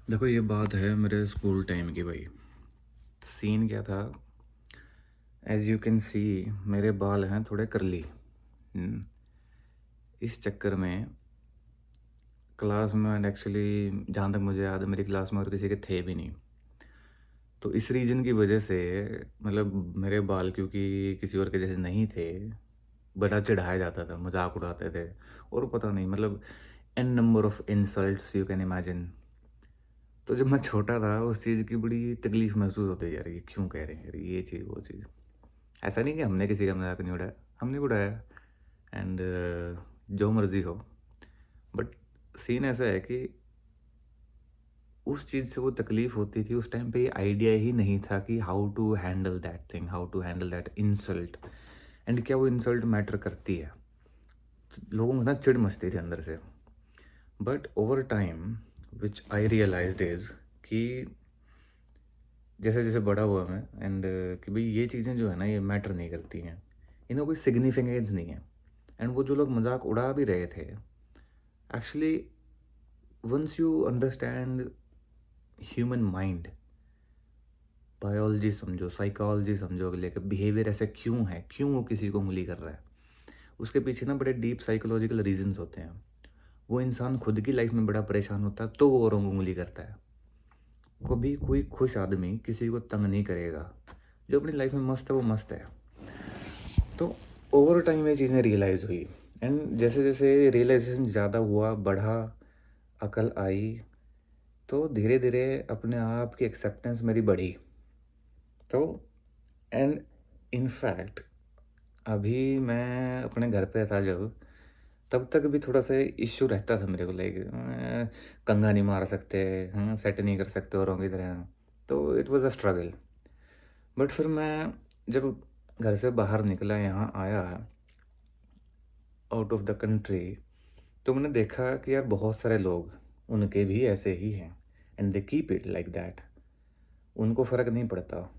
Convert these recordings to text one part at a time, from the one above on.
देखो, ये बात है मेरे स्कूल टाइम की भाई। सीन क्या था, एज यू कैन सी मेरे बाल हैं थोड़े करली। इस चक्कर में क्लास में एक्चुअली, जहाँ तक मुझे याद है, मेरी क्लास में और किसी के थे भी नहीं। तो इस रीज़न की वजह से, मतलब मेरे बाल क्योंकि किसी और के जैसे नहीं थे, बड़ा चिढ़ाया जाता था, मजाक उड़ाते थे। और पता नहीं, मतलब an number of insults you can imagine. तो जब मैं छोटा था, उस चीज़ की बड़ी तकलीफ़ महसूस होती जा रही है, क्यों कह रहे हैं यार ये चीज़ वो चीज़। ऐसा नहीं कि हमने किसी का मज़ाक नहीं उड़ाया, हमने उड़ाया। एंड जो मर्ज़ी हो, बट सीन ऐसा है कि उस चीज़ से वो तकलीफ़ होती थी, उस टाइम पे ये आइडिया ही नहीं था कि how to handle that thing, how to handle that insult, and क्या वो इंसल्ट मैटर करती है। तो लोगों को ना चिढ़ मचती थी अंदर से। But over time which I realized is कि जैसे जैसे बड़ा हुआ मैं, एंड कि भाई ये चीज़ें जो है ना, ये मैटर नहीं करती हैं, इनका कोई सिग्निफिकेंस नहीं है। एंड वो जो लोग मजाक उड़ा भी रहे थे, actually once you understand human mind, biology समझो, साइकोलॉजी समझो, लेकर बिहेवियर ऐसे क्यों है, क्यों वो किसी को उंगली कर रहा है, उसके पीछे ना बड़े डीप साइकोलॉजिकल रीजंस होते हैं। वो इंसान खुद की लाइफ में बड़ा परेशान होता है तो वो औरों को उंगली करता है। कभी कोई खुश आदमी किसी को तंग नहीं करेगा। जो अपनी लाइफ में मस्त है वो मस्त है। तो ओवर टाइम ये चीज़ें रियलाइज़ हुई, एंड जैसे जैसे रियलाइजेशन ज़्यादा हुआ, बढ़ा, अकल आई, तो धीरे धीरे अपने आप की एक्सेप्टेंस मेरी बढ़ी। तो एंड इनफैक्ट अभी मैं अपने घर पे था जब, तब तक भी थोड़ा सा इश्यू रहता था मेरे को, लाइक कंघा नहीं मार सकते, सेट नहीं कर सकते औरों की तरह। तो it was a struggle. But फिर मैं जब घर से बाहर निकला, यहाँ आया आउट ऑफ द कंट्री, तो मैंने देखा कि यार बहुत सारे लोग, उनके भी ऐसे ही हैं, and they keep it like that. उनको फ़र्क नहीं पड़ता।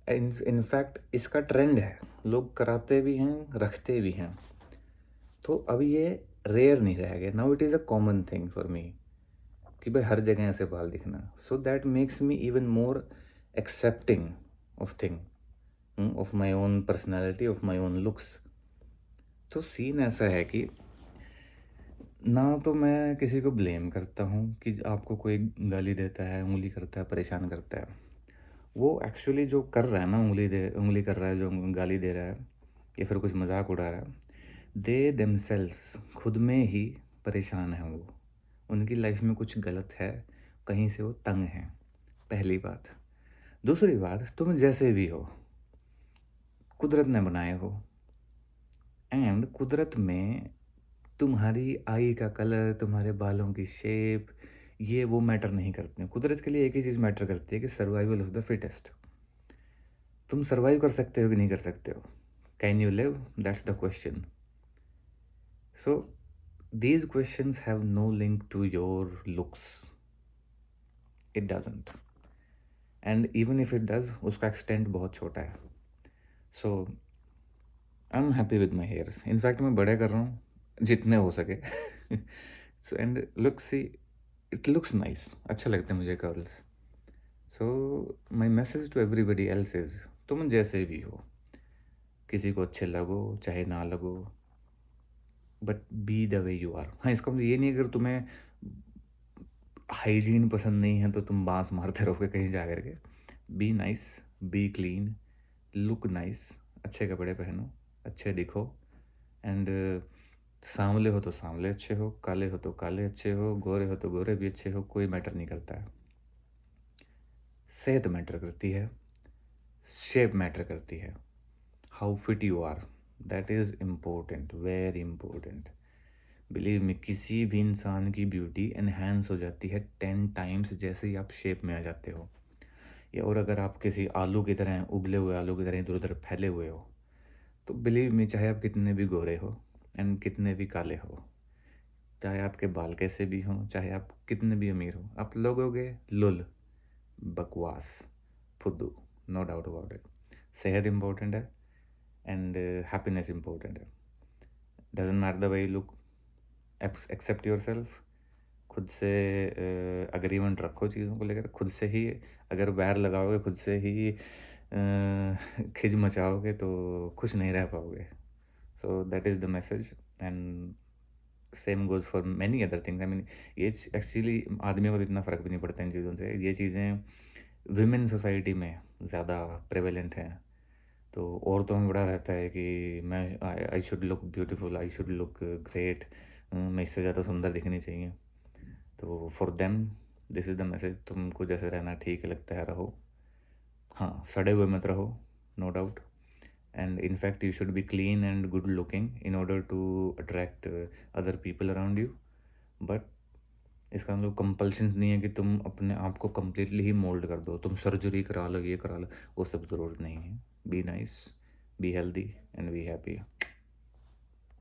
इनफैक्ट इसका ट्रेंड है, लोग कराते भी हैं, रखते भी हैं। तो अब ये रेयर नहीं रह गया, now it is a common thing for me, कि भाई हर जगह ऐसे बाल दिखना। So that makes me even more accepting of thing, of my own personality, of my own looks. तो सीन ऐसा है कि ना तो मैं किसी को ब्लेम करता हूँ कि आपको कोई गाली देता है, उँगली करता है, परेशान करता है। वो एक्चुअली जो कर रहा है ना, उँगली कर रहा है, जो गाली दे रहा है या फिर कुछ मज़ाक उड़ा रहा है, दे देमसेल्व्स खुद में ही परेशान हैं वो। उनकी लाइफ में कुछ गलत है, कहीं से वो तंग हैं, पहली बात। दूसरी बात, तुम जैसे भी हो, कुदरत ने बनाए हो, एंड कुदरत में तुम्हारी आई का कलर, तुम्हारे बालों की शेप, ये वो मैटर नहीं करते हैं। कुदरत के लिए एक ही चीज़ मैटर करती है कि सर्वाइवल ऑफ द फिटेस्ट। तुम सर्वाइव कर सकते हो कि नहीं कर सकते हो? Can you live? That's the question. So these questions have no link to your looks. It doesn't. And even if it does, उसका एक्सटेंट बहुत छोटा है। So I am happy with my hairs. In fact मैं बड़े कर रहा हूँ जितने हो सके। So and look see, it looks nice, अच्छा लगता है मुझे curls. So my message to everybody else is, तुम जैसे भी हो, किसी को अच्छे लगो चाहे ना लगो, but be the way you are. हाँ, इसका मतलब ये नहीं है अगर तुम्हें हाइजीन पसंद नहीं है तो तुम बांस मारते रहोगे कहीं जा करके। Be nice, B clean, look nice, अच्छे कपड़े पहनो, अच्छे दिखो, एंड सांवले हो तो सांवले अच्छे हो, काले हो तो काले अच्छे हो, गोरे हो तो गोरे भी अच्छे हो, कोई मैटर नहीं करता है। सेहत मैटर करती है, शेप मैटर करती है, how fit you are, that is important, very important. Believe में किसी भी इंसान की ब्यूटी एनहेंस हो जाती है 10 टाइम्स जैसे ही आप शेप में आ जाते हो। या और अगर आप किसी आलू की तरह, उबले हुए आलू की तरह इधर उधर फैले हुए हो, तो बिलीव में चाहे आप कितने भी गोरे हो एंड कितने भी काले हो, चाहे आपके बाल कैसे भी हों, चाहे आप कितने भी अमीर हो, आप लगोगे लुल, बकवास, फुद्दू। No doubt about it. सेहत इम्पोर्टेंट है, एंड हैप्पीनेस इम्पोर्टेंट है। Doesn't matter the way you look, accept yourself, खुद से एग्रीमेंट रखो चीज़ों को लेकर, खुद से ही अगर बैर लगाओगे, खुद से ही खिज मचाओगे तो खुश नहीं रह पाओगे। So that is the message and same goes for many other things. I mean ये एक्चुअली आदमियों को तो इतना फ़र्क भी नहीं पड़ता इन चीज़ों से। ये चीज़ें विमेन सोसाइटी में ज़्यादा प्रेवलेंट हैं। तो औरतों में बड़ा रहता है कि मैं I should look beautiful, I should look great, मैं इससे ज़्यादा सुंदर दिखनी चाहिए। तो for them this is the message, तुमको जैसे रहना ठीक लगता है रहो। हाँ, सड़े हुए मत रहो, no doubt. And in fact you should be clean and good looking in order to attract other people around you, but इसका मतलब कंपल्शन नहीं है कि तुम अपने आप को कम्प्लीटली ही मोल्ड कर दो, तुम सर्जरी करा लो, ये करा लो, वो सब ज़रूरत नहीं है। Be nice, be healthy and be happy.